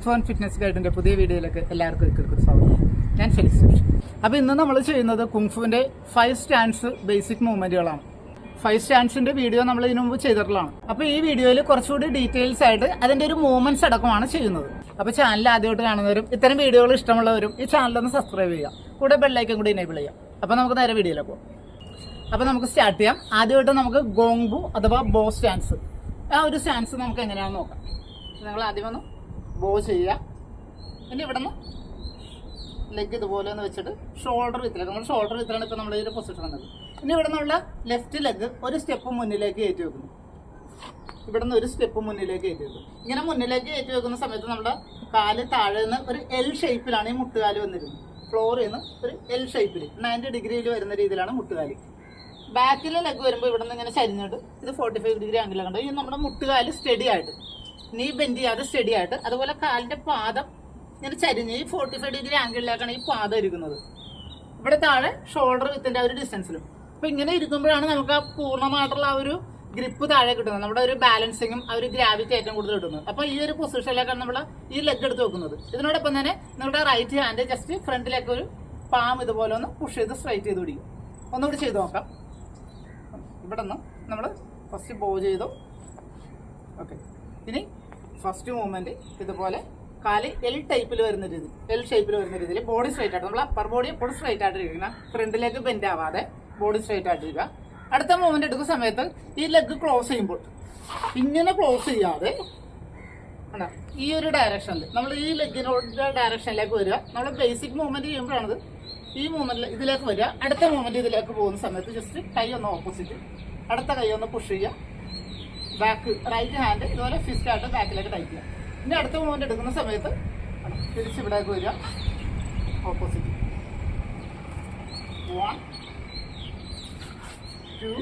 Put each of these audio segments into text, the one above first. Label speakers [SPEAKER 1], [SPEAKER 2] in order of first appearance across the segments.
[SPEAKER 1] Kung fu and fitness ഗൈഡിന്റെ പുതിയ വീഡിയോയിലേക്ക് എല്ലാവർക്കും സ്വാഗതം. ഞാൻ ഫെലിക്സ്. അപ്പോൾ ഇന്ന് നമ്മൾ ചെയ്യുന്നത് കുങ്ഫുവിന്റെ 5 സ്റ്റാൻഡ്സ് ബേസിക് മൂവ്മെന്റുകളാണ്. 5 സ്റ്റാൻഡ്സിന്റെ വീഡിയോ നമ്മൾ ഇതിനു മുമ്പ് ചെയ്തിട്ടുള്ളതാണ്. അപ്പോൾ ഈ വീഡിയോയിൽ കുറച്ചുകൂടി ഡീറ്റെയിൽസ് ആയിട്ട് അതിന്റെ ഒരു മൂവ്മെന്റ്സ് അടക്കമാണ് ചെയ്യുന്നത്. അപ്പോൾ ചാനൽ ആദ്യമായിട്ട് കാണുന്നവരും ഇത്തരം വീഡിയോകൾ ഇഷ്ടമുള്ളവരും ഈ ചാനലൊന്ന് സബ്സ്ക്രൈബ് ചെയ്യുക, കൂടെ ബെല്ലൈക്കൻ കൂടി എനേബിൾ ചെയ്യാം. അപ്പോൾ നമുക്ക് നേരെ വീഡിയോയിലേക്ക് പോകാം. അപ്പോൾ നമുക്ക് സ്റ്റാർട്ട് ചെയ്യാം. ആദ്യമായിട്ട് നമുക്ക് ഗോങ്ബു അഥവാ ബോ സ്റ്റാൻസ്, ആ ഒരു സ്റ്റാൻസ് നമുക്ക് എങ്ങനെയാണെന്ന് നോക്കാം. നിങ്ങൾ ആദ്യം ഒന്ന് ബോ ചെയ്യുക. ഇനി ഇവിടെ നിന്ന് ലെഗ് ഇതുപോലെ ഒന്ന് വെച്ചിട്ട് ഷോൾഡർ വിത്തിലേക്ക്, നമ്മൾ ഷോൾഡർ വിത്തിലാണ് ഇപ്പോൾ നമ്മൾ ഈ ഒരു പൊസിഷൻ വന്നത്. ഇനി ഇവിടെ നിന്നുള്ള ലെഫ്റ്റ് ലെഗ് ഒരു സ്റ്റെപ്പ് മുന്നിലേക്ക് കയറ്റി വെക്കുന്നു. ഇവിടെ നിന്ന് ഒരു സ്റ്റെപ്പ് മുന്നിലേക്ക് കയറ്റി വെക്കും. ഇങ്ങനെ മുന്നിലേക്ക് കയറ്റി വെക്കുന്ന സമയത്ത് നമ്മുടെ കാല് താഴെ നിന്ന് ഒരു എൽ ഷേപ്പിലാണ് ഈ മുട്ടുകാല് വന്നിരുന്നത്. ഫ്ലോറിൽ നിന്ന് ഒരു എൽ ഷേപ്പിൽ 90 ഡിഗ്രിയിൽ വരുന്ന രീതിയിലാണ് മുട്ടുകാല്. ബാക്കിലെ ലെഗ് വരുമ്പോൾ ഇവിടെ നിന്ന് ഇങ്ങനെ ചരിഞ്ഞിട്ട് ഇത് 45 ഡിഗ്രി ആംഗിലാണ്. ഈ നമ്മുടെ മുട്ടുകാല് സ്റ്റഡി ആയിട്ട്, നീ ബെൻഡ് ചെയ്യാതെ സ്റ്റഡി ആയിട്ട്, അതുപോലെ കാലിന്റെ പാദം ഇങ്ങനെ ചരിഞ്ഞ് ഈ 45 ഡിഗ്രി ആംഗിളിലേക്കാണ് ഈ പാദം ഇരിക്കുന്നത്. ഇവിടെ താഴെ ഷോൾഡർ വിത്തിന്റെ ആ ഒരു ഡിസ്റ്റൻസിലും. അപ്പൊ ഇങ്ങനെ ഇരിക്കുമ്പോഴാണ് നമുക്ക് ആ പൂർണ്ണമായിട്ടുള്ള ആ ഒരു ഗ്രിപ്പ് താഴെ കിട്ടുന്നത്, നമ്മുടെ ഒരു ബാലൻസിങ്ങും ആ ഒരു ഗ്രാവിറ്റി ഏറ്റവും കൂടുതൽ കിട്ടുന്നത്. അപ്പൊ ഈ ഒരു പൊസിഷനിലേക്കാണ് നമ്മൾ ഈ ലെഗ് എടുത്ത് വെക്കുന്നത്. ഇതിനോടൊപ്പം തന്നെ നിങ്ങളുടെ റൈറ്റ് ഹാൻഡ് ജസ്റ്റ് ഫ്രണ്ടിലേക്ക് ഒരു പാം ഇതുപോലെ ഒന്ന് പുഷ് ചെയ്ത് സ്ട്രൈറ്റ് ചെയ്ത് പിടിക്കും. ഒന്നുകൂടി ചെയ്ത് നോക്കാം. ഇവിടെ നിന്ന് നമ്മൾ ഫസ്റ്റ് ബോ ചെയ്തു. ഓക്കെ, ഇനി ഫസ്റ്റ് മൂവ്മെന്റ് ഇതുപോലെ കാല് എൽ ടൈപ്പിൽ വരുന്ന രീതി, എൽ ഷേപ്പിൽ വരുന്ന രീതിയിൽ ബോഡി സ്ട്രൈറ്റ് ആയിട്ട്, നമ്മൾ അപ്പർ ബോഡി എപ്പോഴും സ്ട്രൈറ്റ് ആയിട്ടിരിക്കണം, ഫ്രണ്ടിലേക്ക് ബെൻഡ് ആവാതെ ബോഡി സ്ട്രൈറ്റ് ആയിട്ടിരിക്കുക. അടുത്ത മൂവ്മെന്റ് എടുക്കുന്ന സമയത്ത് ഈ ലെഗ് ക്ലോസ് ചെയ്യുമ്പോൾ ഇങ്ങനെ ക്ലോസ് ചെയ്യാതെ ഈ ഒരു ഡയറക്ഷനിൽ നമ്മൾ ഈ ലെഗിനോട് ഡയറക്ഷനിലേക്ക് വരിക. നമ്മൾ ബേസിക് മൂവ്മെന്റ് ചെയ്യുമ്പോഴാണത് ഈ മൂവ്മെന്റിൽ ഇതിലേക്ക് വരിക. അടുത്ത മൂവ്മെന്റ് ഇതിലേക്ക് പോകുന്ന സമയത്ത് ജസ്റ്റ് കൈ ഒന്ന് ഓപ്പോസിറ്റ്, അടുത്ത കൈ ഒന്ന് പുഷ് ചെയ്യുക, ബാക്ക് റൈറ്റ് ഹാൻഡ് ഇതുപോലെ ഫിസ്റ്റ് ആയിട്ട് ബാക്കിലേക്ക് ടൈപ്പ് ചെയ്യുക. ഇനി അടുത്ത മൂവ്മെന്റ് എടുക്കുന്ന സമയത്ത് തിരിച്ച് ഇവിടേക്ക് വരിക, ഓപ്പോസിറ്റ് 1 2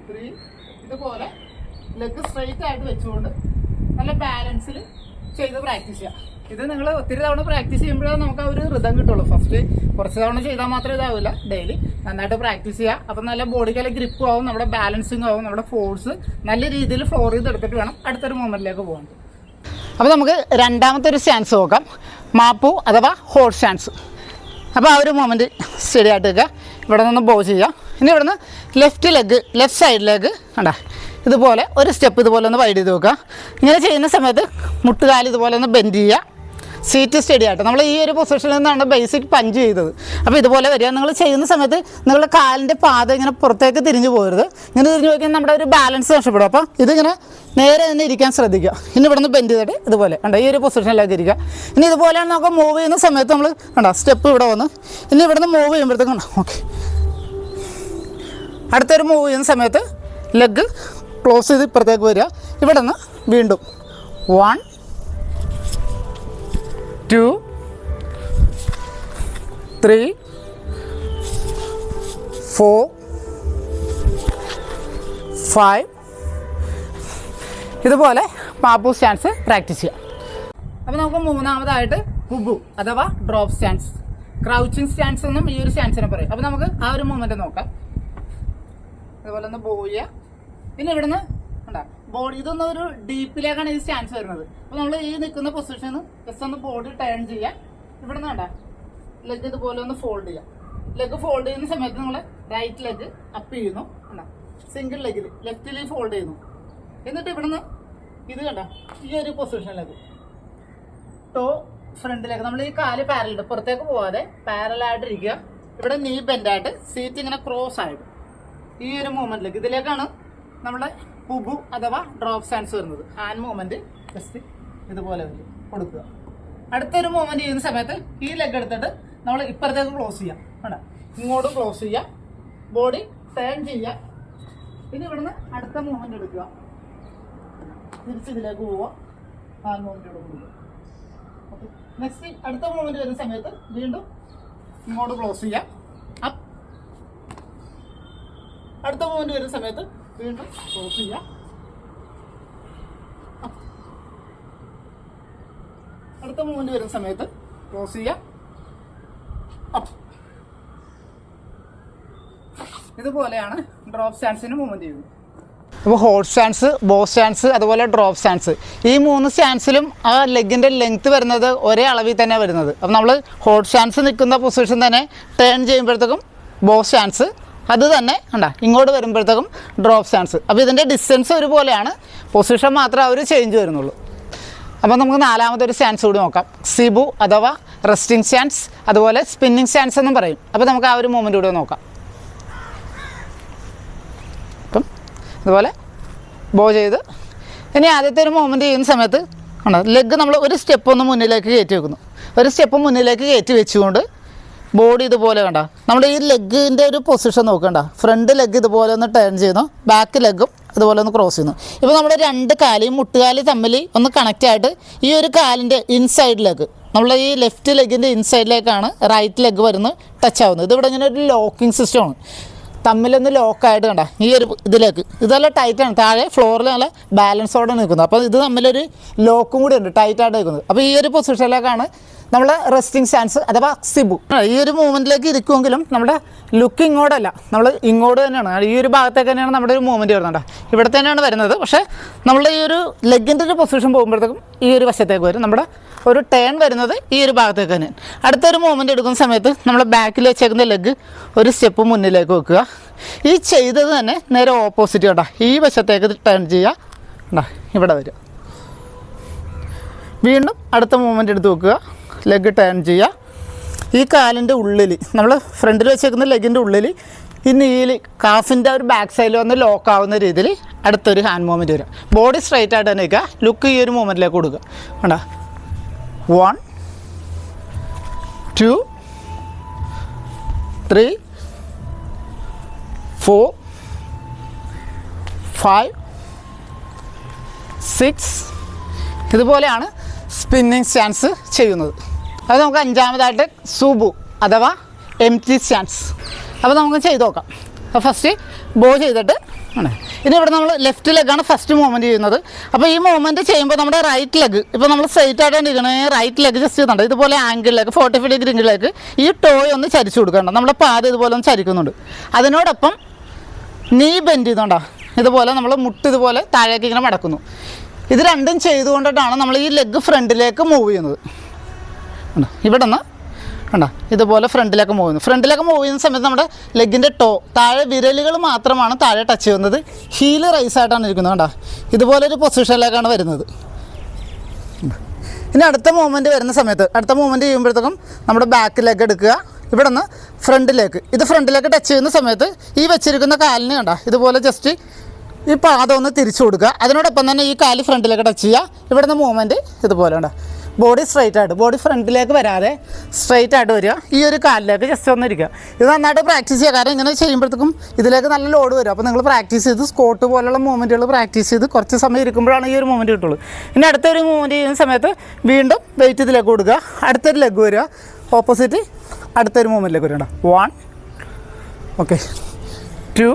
[SPEAKER 1] 3 ഇതുപോലെ ലെഗ് സ്ട്രെയിറ്റ് ആയിട്ട് വെച്ചുകൊണ്ട് നല്ല ബാലൻസിൽ ചെയ്ത് പ്രാക്ടീസ് ചെയ്യാം. ഇത് നിങ്ങൾ ഒത്തിരി തവണ പ്രാക്ടീസ് ചെയ്യുമ്പോഴേ നമുക്ക് ആ ഒരു റിതം കിട്ടുള്ളൂ. ഫസ്റ്റ് കുറച്ച് തവണ ചെയ്താൽ മാത്രമേ ഇതാവില്ല. ഡെയിലി നന്നായിട്ട് പ്രാക്ടീസ് ചെയ്യുക. അപ്പം നല്ല ബോഡിക്ക് ഗ്രിപ്പും ആവും, നമ്മുടെ ബാലൻസിങ് ആവും, നമ്മുടെ ഫോഴ്സ് നല്ല രീതിയിൽ ഫ്ലോർ ചെയ്തെടുത്തിട്ട് വേണം അടുത്തൊരു മൂവ്മെന്റിലേക്ക് പോകാൻ. അപ്പോൾ നമുക്ക് രണ്ടാമത്തെ ഒരു സ്റ്റാൻസ് നോക്കാം, മാപ്പു അഥവാ ഹോട്ട് സ്റ്റാൻസ്. അപ്പോൾ ആ ഒരു മൂവ്മെന്റ് സ്റ്റഡി ആയിട്ട് വെക്കുക. ഇവിടെ നിന്ന് ബോ ചെയ്യുക. ഇനി ഇവിടെ നിന്ന് ലെഫ്റ്റ് സൈഡിലേക്ക് ഇതുപോലെ ഒരു സ്റ്റെപ്പ് ഇതുപോലെ ഒന്ന് വൈഡ് ചെയ്ത് വെക്കുക. ഇങ്ങനെ ചെയ്യുന്ന സമയത്ത് മുട്ടുകാല് ഇതുപോലെ ഒന്ന് ബെൻഡ് ചെയ്യുക, സീറ്റ് സ്റ്റഡി ആയിട്ട്. നമ്മൾ ഈ ഒരു പൊസിഷനിൽ നിന്നാണ് ബേസിക് പഞ്ച് ചെയ്തത്. അപ്പോൾ ഇതുപോലെ വരിക. നിങ്ങൾ ചെയ്യുന്ന സമയത്ത് നിങ്ങളുടെ കാലിൻ്റെ പാദം ഇങ്ങനെ പുറത്തേക്ക് തിരിഞ്ഞു പോകരുത്. ഇങ്ങനെ തിരിഞ്ഞു പോയി നമ്മുടെ ഒരു ബാലൻസ് നഷ്ടപ്പെടും. അപ്പോൾ ഇതിങ്ങനെ നേരെ തന്നെ ഇരിക്കാൻ ശ്രദ്ധിക്കുക. ഇനി ഇവിടെ നിന്ന് ബെൻഡ് ചെയ്തിട്ട് ഇതുപോലെ ഈ ഒരു പൊസിഷനിലേക്ക് ഇരിക്കുക. ഇനി ഇതുപോലെയാണ് നമുക്ക് മൂവ് ചെയ്യുന്ന സമയത്ത് നമ്മൾ സ്റ്റെപ്പ് ഇവിടെ വന്ന് ഇനി ഇവിടെ നിന്ന് മൂവ് ചെയ്യുമ്പോഴത്തേക്കും ഓക്കെ, അടുത്തൊരു മൂവ് ചെയ്യുന്ന സമയത്ത് ലെഗ് ക്ലോസ് ചെയ്ത് ഇപ്പുറത്തേക്ക് വരിക. ഇവിടെ നിന്ന് വീണ്ടും 1 2 3 4 5 ഇതുപോലെ മാപ്പു സ്റ്റാൻസ് പ്രാക്ടീസ് ചെയ്യാം. അപ്പോൾ നമുക്ക് മൂന്നാമതായിട്ട് ഹുബു അഥവാ ഡ്രോപ്പ് സ്റ്റാൻസ്, ക്രൗച്ചിങ് സ്റ്റാൻസ് എന്നും ഈ ഒരു സ്റ്റാൻസിനെ പറയും. അപ്പോൾ നമുക്ക് ആ ഒരു മൂവ്മെന്റ് നോക്കാം. അതുപോലെ ഒന്ന് ബോ ചെയ്യുക. പിന്നെ ഇവിടുന്ന് ബോഡി ഇതൊന്നും ഒരു ഡീപ്പിലേക്കാണ് ഈ സ്റ്റാൻസ് വരുന്നത്. അപ്പോൾ നമ്മൾ ഈ നിൽക്കുന്ന പൊസിഷനിൽ നിന്ന് ജസ്റ്റ് ഒന്ന് ബോഡി ടേൺ ചെയ്യുക. ഇവിടുന്ന് ലെഗ് ഇതുപോലെ ഒന്ന് ഫോൾഡ് ചെയ്യുക. ലെഗ് ഫോൾഡ് ചെയ്യുന്ന സമയത്ത് നമ്മൾ റൈറ്റ് ലെഗ് അപ്പ് ചെയ്യുന്നു, സിംഗിൾ ലെഗിൽ ലെഫ്റ്റിൽ ഫോൾഡ് ചെയ്യുന്നു. എന്നിട്ട് ഇവിടുന്ന് ഇത് ഈ ഒരു പൊസിഷനിലേക്ക് ടോ ഫ്രണ്ടിലേക്ക്, നമ്മൾ ഈ കാല് പാരലായിട്ട് പുറത്തേക്ക് പോവാതെ പാരലായിട്ടിരിക്കുക. ഇവിടെ നീ ബെൻഡായിട്ട് സീറ്റ് ഇങ്ങനെ ക്രോസ് ആയിട്ട് ഈ ഒരു മൂവ്മെന്റിലേക്ക്, ഇതിലേക്കാണ് നമ്മുടെ ഹുബു അഥവാ ഡ്രോപ്പ് സ്റ്റാൻസ് വരുന്നത്. ഹാൻഡ് മൂവ്മെന്റ് ജസ്റ്റ് ഇതുപോലെ കൊടുക്കുക. അടുത്തൊരു മൂവ്മെന്റ് ചെയ്യുന്ന സമയത്ത് ഈ ലെഗ് എടുത്തിട്ട് നമ്മൾ ഇപ്പുറത്തേക്ക് ക്ലോസ് ചെയ്യാം, ഇങ്ങോട്ട് ക്ലോസ് ചെയ്യുക, ബോഡി ടേൺ ചെയ്യുക. പിന്നെ ഇവിടുന്ന് അടുത്ത മൂവ്മെന്റ് എടുക്കുക, തിരിച്ച് ഇതിലേക്ക് പോവുക, ഹാൻഡ് മൂവ്മെന്റ് കൊടുക്കുക. ഓക്കെ, നെക്സ്റ്റ് അടുത്ത മൂവ്മെന്റ് വരുന്ന സമയത്ത് വീണ്ടും ഇങ്ങോട്ട് ക്ലോസ് ചെയ്യാം, അപ്പ്. അടുത്ത മൂവ്മെന്റ് വരുന്ന സമയത്ത് വീണ്ടും ക്ലോസ് ചെയ്യുക, അടുത്ത മൂവ്മെന്റ് വരുന്ന സമയത്ത് ക്ലോസ് ചെയ്യുക, അപ്പ്. ഇതുപോലെയാണ് ഡ്രോപ്പ് സ്റ്റാൻസിന് മൂവ്മെന്റ് ചെയ്യുന്നത്. അപ്പോൾ ഹോൾഡ് സ്റ്റാൻസ്, ബോ സ്റ്റാൻസ്, അതുപോലെ ഡ്രോപ്പ് സ്റ്റാൻസ്. ഈ 3 സ്റ്റാൻസിലും ആ ലെഗിൻ്റെ ലെങ്ത്ത് വരുന്നത് ഒരേ അളവിൽ തന്നെ വരുന്നത്. അപ്പോൾ നമ്മൾ ഹോൾഡ് സ്റ്റാൻസ് നിൽക്കുന്ന പൊസിഷൻ തന്നെ ടേൺ ചെയ്യുമ്പോഴത്തേക്കും ബോ സ്റ്റാൻസ്, അത് തന്നെ ഇങ്ങോട്ട് വരുമ്പോഴത്തേക്കും ഡ്രോപ്പ് സ്റ്റാൻസ്. അപ്പോൾ ഇതിൻ്റെ ഡിസ്റ്റൻസ് ഒരുപോലെയാണ്, പൊസിഷൻ മാത്രമേ അവർ ചേഞ്ച് വരുന്നുള്ളൂ. അപ്പോൾ നമുക്ക് 4ാമതൊരു സ്റ്റാൻസ് കൂടി നോക്കാം. സിബു അഥവാ റെസ്റ്റിംഗ് സ്റ്റാൻസ്, അതുപോലെ സ്പിന്നിങ് സ്റ്റാൻസ് എന്നും പറയും. അപ്പോൾ നമുക്ക് ആ ഒരു മൂവ്മെൻറ്റ് കൂടെ നോക്കാം. അപ്പം ഇതുപോലെ ബോ ചെയ്ത് ഇനി ആദ്യത്തെ ഒരു മൂവ്മെൻറ്റ് ചെയ്യുന്ന സമയത്ത് ലെഗ് നമ്മൾ ഒരു സ്റ്റെപ്പ് ഒന്ന് മുന്നിലേക്ക് കയറ്റി വെക്കുന്നു. ഒരു സ്റ്റെപ്പ് മുന്നിലേക്ക് കയറ്റി വെച്ചുകൊണ്ട് ബോഡി ഇതുപോലെ നമ്മൾ ഈ ലെഗിൻ്റെ ഒരു പൊസിഷൻ നോക്കണ്ട. ഫ്രണ്ട് ലെഗ് ഇതുപോലെ ഒന്ന് ടേൺ ചെയ്യുന്നു, ബാക്ക് ലെഗും ഇതുപോലെ ഒന്ന് ക്രോസ് ചെയ്യുന്നു. ഇപ്പോൾ നമ്മുടെ 2 കാലും മുട്ടുകാല് തമ്മിൽ ഒന്ന് കണക്റ്റ് ആയിട്ട് ഈ ഒരു കാലിൻ്റെ ഇൻസൈഡിലേക്ക്, നമ്മൾ ഈ ലെഫ്റ്റ് ലെഗിൻ്റെ ഇൻസൈഡിലേക്കാണ് റൈറ്റ് ലെഗ് വരുന്നത് ടച്ച് ആവുന്നത്. ഇതിവിടെ ഇങ്ങനെ ഒരു ലോക്കിംഗ് സിസ്റ്റമാണ്, തമ്മിലൊന്ന് ലോക്കായിട്ട് ഈ ഒരു ഇതിലേക്ക് ഇതെല്ലാം ടൈറ്റാണ്. താഴെ ഫ്ലോറിൽ നല്ല ബാലൻസോടെ നിൽക്കുന്നത്. അപ്പോൾ ഇത് തമ്മിലൊരു ലോക്കും കൂടി ഉണ്ട്, ടൈറ്റായിട്ട് നിൽക്കുന്നത്. അപ്പോൾ ഈ ഒരു പൊസിഷനിലേക്കാണ് നമ്മൾ റെസ്റ്റിംഗ് സ്റ്റാൻസ് അഥവാ സിബു. ഈ ഒരു മൂവ്മെൻറ്റിലേക്ക് ഇരിക്കുമെങ്കിലും നമ്മുടെ ലുക്ക് ഇങ്ങോട്ടല്ല, നമ്മൾ ഇങ്ങോട്ട് തന്നെയാണ്. ഈ ഒരു ഭാഗത്തേക്ക് തന്നെയാണ് നമ്മുടെ ഒരു മൂവ്മെൻറ്റ് വരുന്നത്. ഇവിടെ തന്നെയാണ് വരുന്നത്. പക്ഷേ നമ്മൾ ഈ ഒരു ലെഗിൻ്റെ ഒരു പൊസിഷൻ പോകുമ്പോഴത്തേക്കും ഈ ഒരു വശത്തേക്ക് വരും. നമ്മുടെ ഒരു ടേൺ വരുന്നത് ഈ ഒരു ഭാഗത്തേക്ക് തന്നെ. അടുത്തൊരു മൂവ്മെൻറ്റ് എടുക്കുന്ന സമയത്ത് നമ്മൾ ബാക്കിൽ വെച്ചേക്കുന്ന ലെഗ് ഒരു സ്റ്റെപ്പ് മുന്നിലേക്ക് വെക്കുക. ഈ ചെയ്തത് തന്നെ നേരെ ഓപ്പോസിറ്റ് ഈ വശത്തേക്ക് ടേൺ ചെയ്യുക, ഇവിടെ വരിക. വീണ്ടും അടുത്ത മൂവ്മെൻറ്റ് എടുത്ത് വെക്കുക, ലെഗ് ടേൺ ചെയ്യുക. ഈ കാലിൻ്റെ ഉള്ളിൽ നമ്മൾ ഫ്രണ്ടിൽ വെച്ചേക്കുന്ന ലെഗിൻ്റെ ഉള്ളിൽ ഈ നീല് കാഫിൻ്റെ ഒരു ബാക്ക് സൈഡിൽ വന്ന് ലോക്ക് ആവുന്ന രീതിയിൽ അടുത്തൊരു ഹാൻഡ് മൂവ്മെൻറ്റ് വരിക. ബോഡി സ്ട്രൈറ്റ് ആയിട്ട് തന്നെ വയ്ക്കുക, ലുക്ക് ഈ ഒരു മൂവ്മെൻറ്റിലേക്ക് കൊടുക്കുക. 1 2 3 4 5 6 ഇതുപോലെയാണ് സ്പിന്നിങ് സ്റ്റാൻസ് ചെയ്യുന്നത്. അത് നമുക്ക് 5ാമതായിട്ട് സുബു അഥവാ എംപ്റ്റി സ്റ്റാൻസ്. അപ്പോൾ നമുക്ക് ചെയ്ത് നോക്കാം. അപ്പോൾ ഫസ്റ്റ് ബോ ചെയ്തിട്ട് ഇനി ഇവിടെ നമ്മൾ ലെഫ്റ്റ് ലെഗാണ് ഫസ്റ്റ് മൂവ്മെൻറ്റ് ചെയ്യുന്നത്. അപ്പോൾ ഈ മൂവ്മെൻറ്റ് ചെയ്യുമ്പോൾ നമ്മുടെ റൈറ്റ് ലെഗ്, ഇപ്പോൾ നമ്മൾ സ്ട്രൈറ്റ് ആയിട്ടാണ് ഇരിക്കണത്, റൈറ്റ് ലെഗ് ജസ്റ്റ് ചെയ്യുന്നുണ്ട് ഇതുപോലെ ആംഗിളിലേക്ക് 45 ഡിഗ്രിയിലേക്ക് ഈ ടോയ് ഒന്ന് ചരിച്ചു കൊടുക്കണ്ട. നമ്മുടെ പാദം ഇതുപോലെ ഒന്ന് ചരിക്കുന്നുണ്ട്. അതിനോടൊപ്പം നീ ബെൻഡ് ചെയ്യുന്നുണ്ടോ, ഇതുപോലെ നമ്മൾ മുട്ട് ഇതുപോലെ താഴേക്ക് ഇങ്ങനെ മടക്കുന്നു. ഇത് രണ്ടും ചെയ്തുകൊണ്ടിട്ടാണ് നമ്മൾ ഈ ലെഗ് ഫ്രണ്ടിലേക്ക് മൂവ് ചെയ്യുന്നത്. ഇവിടെ നിന്ന് ഇതുപോലെ ഫ്രണ്ടിലേക്ക് മൂവ് ചെയ്യുന്നു. ഫ്രണ്ടിലേക്ക് മൂവ് ചെയ്യുന്ന സമയത്ത് നമ്മുടെ ലെഗിൻ്റെ താഴെ വിരലുകൾ മാത്രമാണ് താഴെ ടച്ച് ചെയ്യുന്നത്. ഹീല് റൈസ് ആയിട്ടാണ് ഇരിക്കുന്നത്. ഇതുപോലൊരു പൊസിഷനിലേക്കാണ് വരുന്നത്. ഇനി അടുത്ത മൂവ്മെൻറ്റ് വരുന്ന സമയത്ത്, അടുത്ത മൂവ്മെൻറ്റ് ചെയ്യുമ്പോഴത്തേക്കും നമ്മുടെ ബാക്ക് ലെഗ് എടുക്കുക, ഇവിടെ നിന്ന് ഫ്രണ്ടിലേക്ക്, ഇത് ഫ്രണ്ടിലേക്ക് ടച്ച് ചെയ്യുന്ന സമയത്ത് ഈ വെച്ചിരിക്കുന്ന കാലിന് ഇതുപോലെ ജസ്റ്റ് ഈ പാദം ഒന്ന് തിരിച്ചു കൊടുക്കുക. അതിനോടൊപ്പം തന്നെ ഈ കാല് ഫ്രണ്ടിലേക്ക് ടച്ച് ചെയ്യുക. ഇവിടെ നിന്ന് മൂവ്മെൻറ്റ് ഇതുപോലെ ബോഡി സ്ട്രൈറ്റ് ആയിട്ട്, ബോഡി ഫ്രണ്ടിലേക്ക് വരാതെ സ്ട്രൈറ്റ് ആയിട്ട് വരിക. ഈ ഒരു കാലിലേക്ക് ജസ്റ്റ് ഒന്ന് ഇരിക്കുക. ഇത് നന്നായിട്ട് പ്രാക്ടീസ് ചെയ്യുക. കാരണം ഇങ്ങനെ ചെയ്യുമ്പോഴത്തേക്കും ഇതിലേക്ക് നല്ല ലോഡ് വരും. അപ്പോൾ നിങ്ങൾ പ്രാക്ടീസ് ചെയ്ത് സ്കോട്ട് പോലുള്ള മൂവ്മെൻറ്റുകൾ പ്രാക്ടീസ് ചെയ്ത് കുറച്ച് സമയം ഇരിക്കുമ്പോഴാണ് ഈ ഒരു മൂവ്മെൻറ്റ് കിട്ടുള്ളൂ. ഇനി അടുത്തൊരു മൂവ്മെൻറ്റ് ചെയ്യുന്ന സമയത്ത് വീണ്ടും വെയിറ്റ് ഇതിലേക്ക് കൊടുക്കുക. അടുത്തൊരു ലെഗ് വരിക, ഓപ്പോസിറ്റ് അടുത്തൊരു മൂവ്മെൻറ്റിലേക്ക് വരിക. 1 ഓക്കെ 2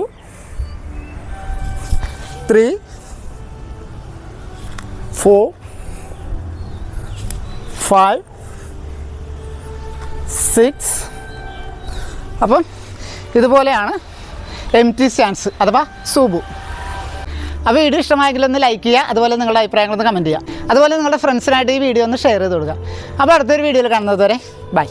[SPEAKER 1] 3 4 5 6. അപ്പം ഇതുപോലെയാണ് എംപ്റ്റി സ്റ്റാൻസ് അഥവാ സുബു. അപ്പോൾ വീഡിയോ ഇഷ്ടമായെങ്കിൽ ഒന്ന് ലൈക്ക് ചെയ്യുക, അതുപോലെ നിങ്ങളുടെ അഭിപ്രായങ്ങളൊന്ന് കമൻറ്റ് ചെയ്യുക, അതുപോലെ നിങ്ങളുടെ ഫ്രണ്ട്സിനായിട്ട് ഈ വീഡിയോ ഒന്ന് ഷെയർ ചെയ്ത് കൊടുക്കുക. അപ്പോൾ അടുത്തൊരു വീഡിയോയിൽ കാണുന്നത് വരെ ബൈ.